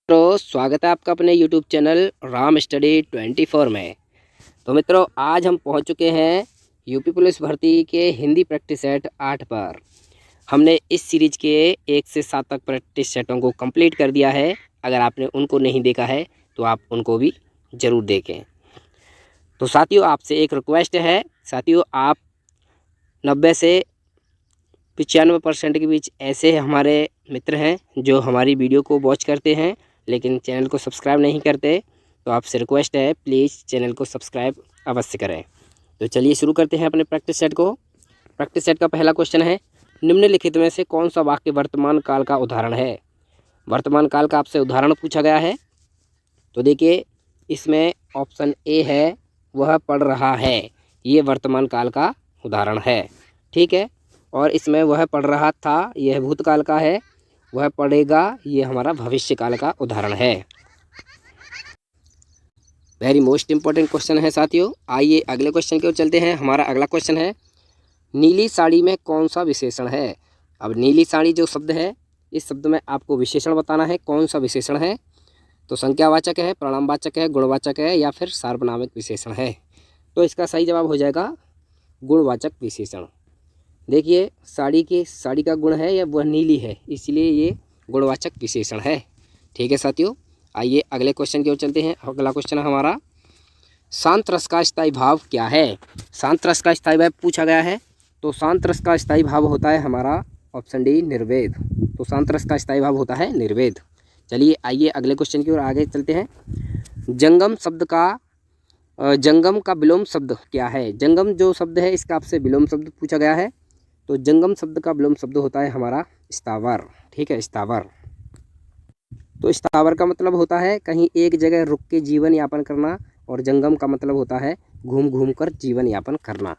मित्रों, स्वागत है आपका अपने YouTube चैनल राम स्टडी 24 में। तो मित्रों, आज हम पहुंच चुके हैं यूपी पुलिस भर्ती के हिंदी प्रैक्टिस सेट 8 पर। हमने इस सीरीज के 1 से 7 तक प्रैक्टिस सेटों को कंप्लीट कर दिया है। अगर आपने उनको नहीं देखा है तो आप उनको भी ज़रूर देखें। तो साथियों, आपसे एक रिक्वेस्ट है साथियों, आप 90 से 95% के बीच ऐसे हमारे मित्र हैं जो हमारी वीडियो को वॉच करते हैं लेकिन चैनल को सब्सक्राइब नहीं करते। तो आपसे रिक्वेस्ट है, प्लीज़ चैनल को सब्सक्राइब अवश्य करें। तो चलिए शुरू करते हैं अपने प्रैक्टिस सेट को। प्रैक्टिस सेट का पहला क्वेश्चन है, निम्नलिखित में से कौन सा वाक्य वर्तमान काल का उदाहरण है। वर्तमान काल का आपसे उदाहरण पूछा गया है। तो देखिए, इसमें ऑप्शन ए है, वह पढ़ रहा है। ये वर्तमान काल का उदाहरण है, ठीक है। और इसमें वह पढ़ रहा था, यह भूतकाल का है। वह पढ़ेगा, ये हमारा भविष्य काल का उदाहरण है। वेरी मोस्ट इंपॉर्टेंट क्वेश्चन है साथियों। आइए अगले क्वेश्चन की ओर चलते हैं। हमारा अगला क्वेश्चन है, नीली साड़ी में कौन सा विशेषण है। अब नीली साड़ी जो शब्द है, इस शब्द में आपको विशेषण बताना है, कौन सा विशेषण है। तो संज्ञावाचक है, प्रणामवाचक है, गुणवाचक है या फिर सार्वनामिक विशेषण है। तो इसका सही जवाब हो जाएगा गुणवाचक विशेषण। देखिए, साड़ी का गुण है या वह नीली है, इसलिए ये गुणवाचक विशेषण है, ठीक है साथियों। आइए अगले क्वेश्चन की ओर चलते हैं। अगला क्वेश्चन है हमारा, शांत रस का स्थायी भाव क्या है। शांत रस का स्थायी भाव पूछा गया है। तो शांत रस का स्थायी भाव होता है हमारा ऑप्शन डी, निर्वेद। तो शांत रस का स्थायी भाव होता है निर्वेद। चलिए आइए अगले क्वेश्चन की ओर आगे चलते हैं। जंगम का विलोम शब्द क्या है। जंगम जो शब्द है, इसका आपसे विलोम शब्द पूछा गया है। तो जंगम शब्द का विलोम शब्द होता है हमारा स्थावर, ठीक है, स्थावर। तो स्थावर का मतलब होता है कहीं एक जगह रुक के जीवन यापन करना, और जंगम का मतलब होता है घूम घूम कर जीवन यापन करना।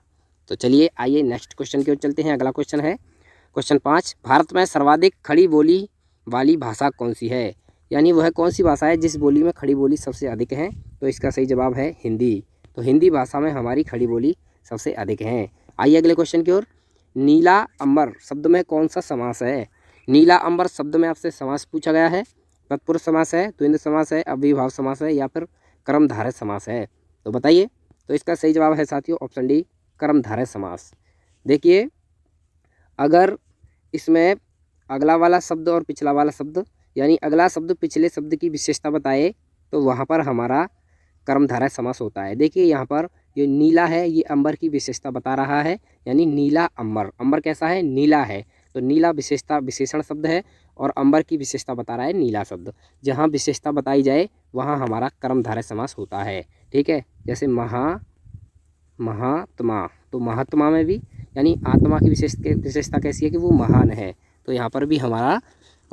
तो चलिए आइए नेक्स्ट क्वेश्चन की ओर चलते हैं। अगला क्वेश्चन है क्वेश्चन 5, भारत में सर्वाधिक खड़ी बोली वाली भाषा कौन सी है। यानी वह कौन सी भाषा है जिस बोली में खड़ी बोली सबसे अधिक है। तो इसका सही जवाब है हिंदी। तो हिंदी भाषा में हमारी खड़ी बोली सबसे अधिक है। आइए अगले क्वेश्चन की ओर। नीला अंबर शब्द में कौन सा समास है। नीला अंबर शब्द में आपसे समास पूछा गया है। तत्पुरुष समास है, द्वंद्व समास है, अव्ययीभाव समास है या फिर कर्मधारय समास है। तो बताइए। तो इसका सही जवाब है साथियों ऑप्शन डी, कर्मधारय समास। देखिए, अगर इसमें अगला वाला शब्द और पिछला वाला शब्द, यानी अगला शब्द पिछले शब्द की विशेषता बताए, तो वहाँ पर हमारा कर्मधारय समास होता है। देखिए यहाँ पर ये नीला है, ये अंबर की विशेषता बता रहा है, यानी नीला अंबर। अंबर कैसा है, नीला है। तो नीला विशेषता विशेषण शब्द है और अंबर की विशेषता बता रहा है नीला शब्द। जहाँ विशेषता बताई जाए वहाँ हमारा कर्मधारय समास होता है, ठीक है। जैसे महात्मा, तो महात्मा में भी यानी आत्मा की विशेषता कैसी है कि वो महान है। तो यहाँ पर भी हमारा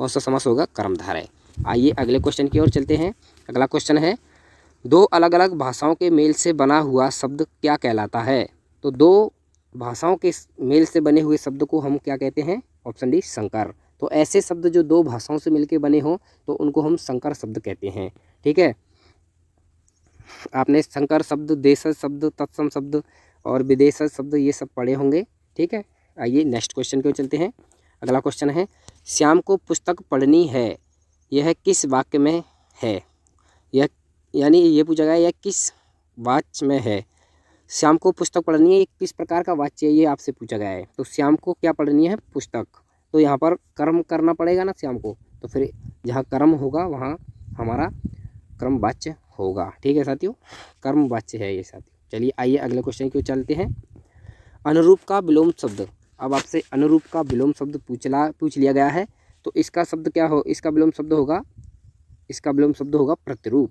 कौन सा समास होगा, कर्मधारय। आइए अगले क्वेश्चन की ओर चलते हैं। अगला क्वेश्चन है, दो अलग अलग भाषाओं के मेल से बना हुआ शब्द क्या कहलाता है। तो दो भाषाओं के मेल से बने हुए शब्द को हम क्या कहते हैं, ऑप्शन डी, संकर। तो ऐसे शब्द जो दो भाषाओं से मिलकर बने हों तो उनको हम संकर शब्द कहते हैं, ठीक है। आपने संकर शब्द, देशज शब्द, तत्सम शब्द और विदेशज शब्द ये सब पढ़े होंगे, ठीक है। आइए नेक्स्ट क्वेश्चन की ओर चलते हैं। अगला क्वेश्चन है, श्याम को पुस्तक पढ़नी है, यह किस वाक्य में है। यह यानी ये पूछा गया यह किस वाच्य में है। श्याम को पुस्तक पढ़नी है, ये किस प्रकार का वाच्य है, ये आपसे पूछा गया है। तो श्याम को क्या पढ़नी है, पुस्तक। तो यहाँ पर कर्म करना पड़ेगा ना श्याम को, तो फिर जहाँ कर्म होगा वहाँ हमारा कर्म वाच्य होगा, ठीक है साथियों, कर्म वाच्य है ये साथियों। चलिए आइए अगले क्वेश्चन की ओर चलते हैं। अनुरूप का विलोम शब्द। अब आपसे अनुरूप का विलोम शब्द पूछ लिया गया है। तो इसका शब्द क्या हो, इसका विलोम शब्द होगा प्रतिरूप,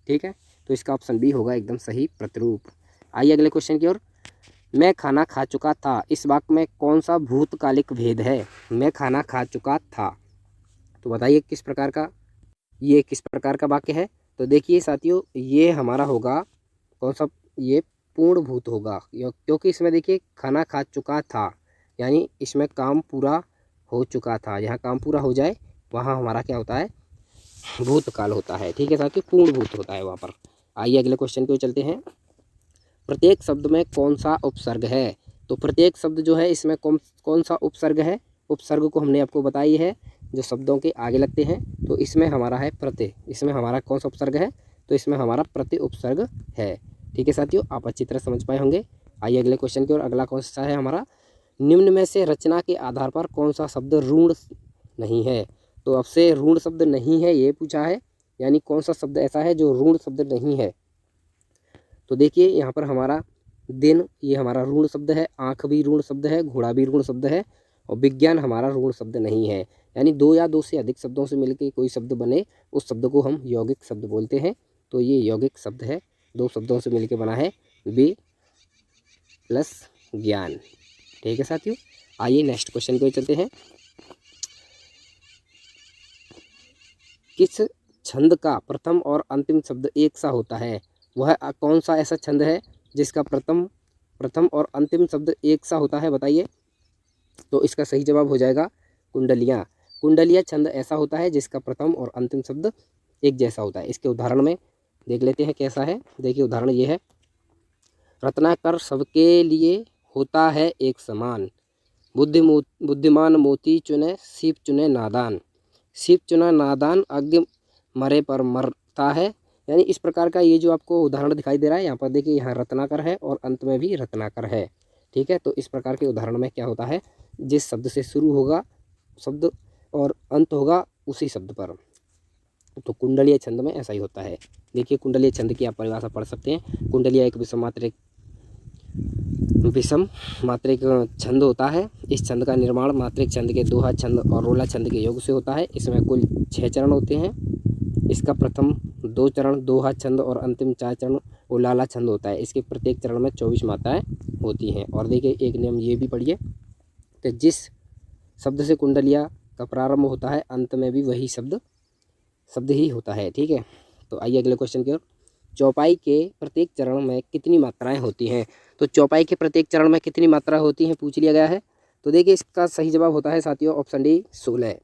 ठीक है। तो इसका ऑप्शन बी होगा एकदम सही, प्रतिरूप। आइए अगले क्वेश्चन की ओर। मैं खाना खा चुका था, इस वाक्य में कौन सा भूतकालिक भेद है। मैं खाना खा चुका था, तो बताइए किस प्रकार का वाक्य है। तो देखिए साथियों, ये हमारा होगा कौन सा, ये पूर्ण भूत होगा, क्योंकि इसमें देखिए खाना खा चुका था यानी इसमें काम पूरा हो चुका था। जहाँ काम पूरा हो जाए वहाँ हमारा क्या होता है, भूतकाल होता है, ठीक है साथियों, पूर्ण भूत होता है वहाँ पर। आइए अगले क्वेश्चन की ओर चलते हैं। प्रत्येक शब्द में कौन सा उपसर्ग है। तो प्रत्येक शब्द जो है इसमें कौन सा उपसर्ग है। उपसर्ग को हमने आपको बताई है, जो शब्दों के आगे लगते हैं, तो इसमें हमारा है प्रत्यय। इसमें हमारा कौन सा उपसर्ग है? तो इसमें हमारा प्रत्यय उपसर्ग है। ठीक है साथियों, आप अच्छी तरह समझ पाए होंगे। आइए अगले क्वेश्चन की ओर। अगला कौन सा है हमारा? निम्न में से रचना के आधार पर कौन सा शब्द ऋण नहीं है? तो अब से ऋण शब्द नहीं है ये पूछा है, यानी कौन सा शब्द ऐसा है जो ऋण शब्द नहीं है? तो देखिए यहाँ पर हमारा दिन, ये हमारा ऋण शब्द है, आँख भी ऋण शब्द है, घोड़ा भी ऋण शब्द है, और विज्ञान हमारा ऋण शब्द नहीं है। यानी दो या दो से अधिक शब्दों से मिलकर कोई शब्द बने, उस शब्द को हम यौगिक शब्द बोलते हैं। तो ये यौगिक शब्द है, दो शब्दों से मिलकर बना है, वि प्लस ज्ञान। ठीक है साथियों, आइए नेक्स्ट क्वेश्चन को चलते हैं। किस छंद का प्रथम और अंतिम शब्द एक सा होता है? वह कौन सा ऐसा छंद है जिसका प्रथम और अंतिम शब्द एक सा होता है, बताइए। तो इसका सही जवाब हो जाएगा कुंडलियाँ। कुंडलिया छंद ऐसा होता है जिसका प्रथम और अंतिम शब्द एक जैसा होता है। इसके उदाहरण में देख लेते हैं कैसा है। देखिए उदाहरण ये है, रत्नाकर सबके लिए होता है एक समान, बुद्धिमान मोती चुने सीप चुने नादान, सीप चुना नादान अग्नि मरे पर मरता है। यानी इस प्रकार का ये जो आपको उदाहरण दिखाई दे रहा है, यहाँ पर देखिए, यहाँ रत्नाकर है और अंत में भी रत्नाकर है। ठीक है, तो इस प्रकार के उदाहरण में क्या होता है, जिस शब्द से शुरू होगा शब्द और अंत होगा उसी शब्द पर। तो कुंडलीय छंद में ऐसा ही होता है। देखिए कुंडलीय छंद की आप परिभाषा पढ़ सकते हैं। कुंडलीय एक विषम मात्रिक छंद होता है। इस छंद का निर्माण मात्रिक छंद के दोहा छंद और रोला छंद के योग से होता है। इसमें कुल 6 चरण होते हैं। इसका प्रथम 2 चरण दोहा छंद और अंतिम 4 चरण उलाला छंद होता है। इसके प्रत्येक चरण में 24 मात्राएं होती हैं। और देखिए एक नियम ये भी पढ़िए कि जिस शब्द से कुंडलिया का प्रारंभ होता है, अंत में भी वही शब्द ही होता है। ठीक है, तो आइए अगले क्वेश्चन की ओर। चौपाई के प्रत्येक चरण में कितनी मात्राएं होती हैं? तो चौपाई के प्रत्येक चरण में कितनी मात्रा होती हैं पूछ लिया गया है। तो देखिए इसका सही जवाब होता है साथियों ऑप्शन डी 16।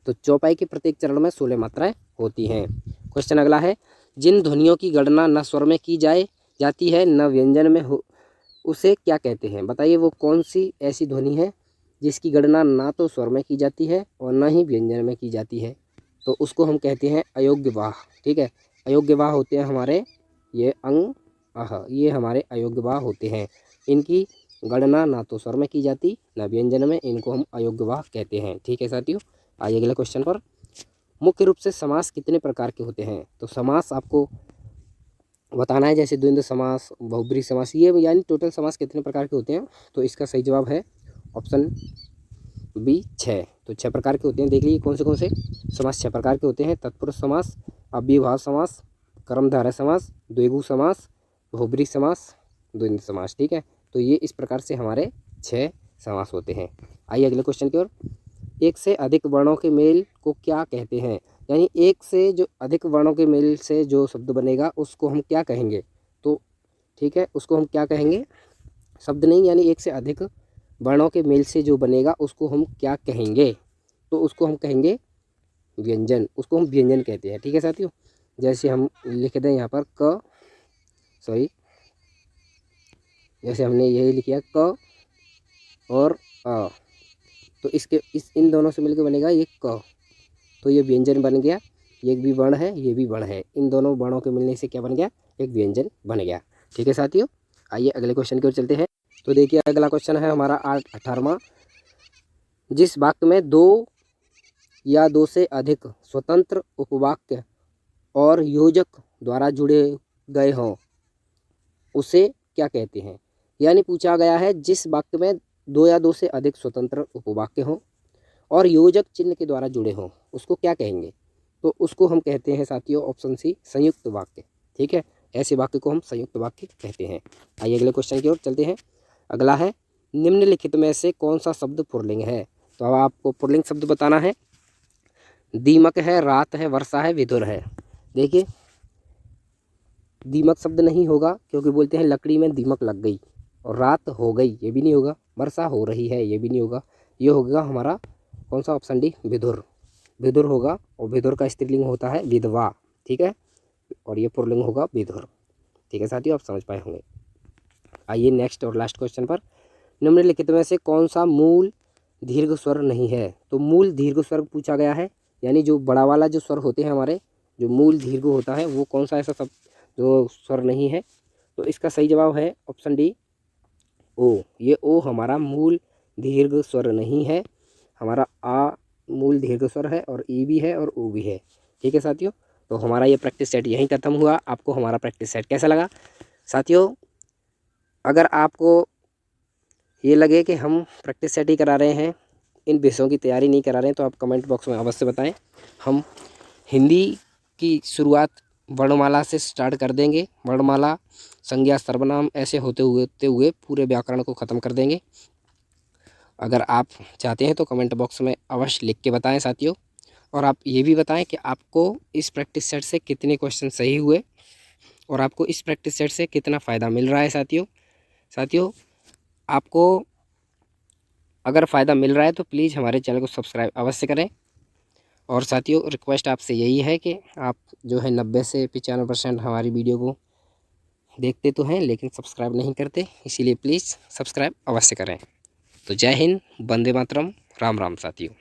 तो चौपाई के प्रत्येक चरण में 16 मात्राएं होती हैं। क्वेश्चन अगला है, जिन ध्वनियों की गणना न स्वर में की जाती है न व्यंजन में हो, उसे क्या कहते हैं? बताइए वो कौन सी ऐसी ध्वनि है जिसकी गणना ना तो स्वर में की जाती है और न ही व्यंजन में की जाती है? तो उसको हम कहते हैं अयोग्य वाह। ठीक है, अयोग्य वाह होते हैं हमारे ये अंग अह, ये हमारे अयोग्य वाह होते हैं। इनकी गणना ना तो स्वर में की जाती ना व्यंजन में, इनको हम अयोग्य वाह कहते हैं। ठीक है साथियों, आइए अगले क्वेश्चन पर। मुख्य रूप से समास कितने प्रकार के होते हैं? तो समास आपको बताना है, जैसे द्वंद्व समास, बहुब्रीहि समास, ये यानी टोटल समास कितने प्रकार के होते हैं। तो इसका सही जवाब है ऑप्शन बी 6। तो 6 प्रकार के होते हैं। देख लीजिए कौन से समास 6 प्रकार के होते हैं। तत्पुरुष समास, अव्ययभाव समास, कर्मधारय समास, द्विगु समास, बहुब्रीहि समास, द्वंद्व समास। ठीक है, तो ये इस प्रकार से हमारे 6 समास होते हैं। आइए अगले क्वेश्चन की ओर। एक से अधिक वर्णों के मेल को क्या कहते हैं? यानी एक से जो अधिक वर्णों के मेल से जो शब्द बनेगा उसको हम क्या कहेंगे? तो ठीक है, उसको हम क्या कहेंगे? शब्द नहीं, यानी एक से अधिक वर्णों के मेल से जो बनेगा उसको हम क्या कहेंगे? तो उसको हम कहेंगे व्यंजन। उसको हम व्यंजन कहते हैं। ठीक है साथियों, जैसे हम लिख दें यहाँ पर जैसे हमने यही लिखा क और अ, तो इन दोनों से मिलकर बनेगा ये क। तो ये व्यंजन बन गया। ये भी वर्ण है, ये भी वर्ण है, इन दोनों वर्णों के मिलने से क्या बन गया? एक व्यंजन बन गया। ठीक है साथियों, आइए अगले क्वेश्चन की ओर चलते हैं। तो देखिए अगला क्वेश्चन है हमारा 18वां। जिस वाक्य में 2 या 2 से अधिक स्वतंत्र उपवाक्य और योजक द्वारा जुड़े गए हों उसे क्या कहते हैं? यानी पूछा गया है जिस वाक्य में 2 या 2 से अधिक स्वतंत्र उपवाक्य हों और योजक चिन्ह के द्वारा जुड़े हों उसको क्या कहेंगे? तो उसको हम कहते हैं साथियों ऑप्शन सी संयुक्त वाक्य। ठीक है, ऐसे वाक्य को हम संयुक्त वाक्य कहते हैं। आइए अगले क्वेश्चन की ओर चलते हैं। अगला है, निम्नलिखित में से कौन सा शब्द पुल्लिंग है? तो अब आपको पुल्लिंग शब्द बताना है। दीमक है, रात है, वर्षा है, विधुर है। देखिए दीमक शब्द नहीं होगा क्योंकि बोलते हैं लकड़ी में दीमक लग गई, और रात हो गई ये भी नहीं होगा, वर्षा हो रही है ये भी नहीं होगा। ये होगा हमारा कौन सा? ऑप्शन डी विधुर। विधुर होगा, और विधुर का स्त्रीलिंग होता है विधवा। ठीक है, और ये पुल्लिंग होगा विधुर। ठीक है साथियों, आप समझ पाए होंगे। आइए नेक्स्ट और लास्ट क्वेश्चन पर। निम्नलिखित में से कौन सा मूल दीर्घ स्वर नहीं है। तो मूल दीर्घ स्वर पूछा गया है, यानी जो बड़ा वाला जो स्वर होते हैं हमारे, जो मूल दीर्घ होता है वो कौन सा ऐसा शब्द जो स्वर नहीं है। तो इसका सही जवाब है ऑप्शन डी ओ। ये ओ हमारा मूल दीर्घ स्वर नहीं है, हमारा आ मूल दीर्घ स्वर है और ई भी है और ओ भी है। ठीक है साथियों, तो हमारा ये प्रैक्टिस सेट यहीं खत्म हुआ। आपको हमारा प्रैक्टिस सेट कैसा लगा साथियों? अगर आपको ये लगे कि हम प्रैक्टिस सेट ही करा रहे हैं, इन विषयों की तैयारी नहीं करा रहे हैं, तो आप कमेंट बॉक्स में अवश्य बताएं। हम हिंदी की शुरुआत वर्णमाला से स्टार्ट कर देंगे, वर्णमाला, संज्ञा, सर्वनाम ऐसे होते हुए पूरे व्याकरण को ख़त्म कर देंगे। अगर आप चाहते हैं तो कमेंट बॉक्स में अवश्य लिख के बताएं साथियों। और आप ये भी बताएं कि आपको इस प्रैक्टिस सेट से कितने क्वेश्चन सही हुए और आपको इस प्रैक्टिस सेट से कितना फ़ायदा मिल रहा है साथियों। आपको अगर फ़ायदा मिल रहा है तो प्लीज़ हमारे चैनल को सब्सक्राइब अवश्य करें। और साथियों रिक्वेस्ट आपसे यही है कि आप जो है 90 से 95% हमारी वीडियो को देखते तो हैं लेकिन सब्सक्राइब नहीं करते, इसीलिए प्लीज़ सब्सक्राइब अवश्य करें। तो जय हिंद, वंदे मातरम, राम राम साथियों।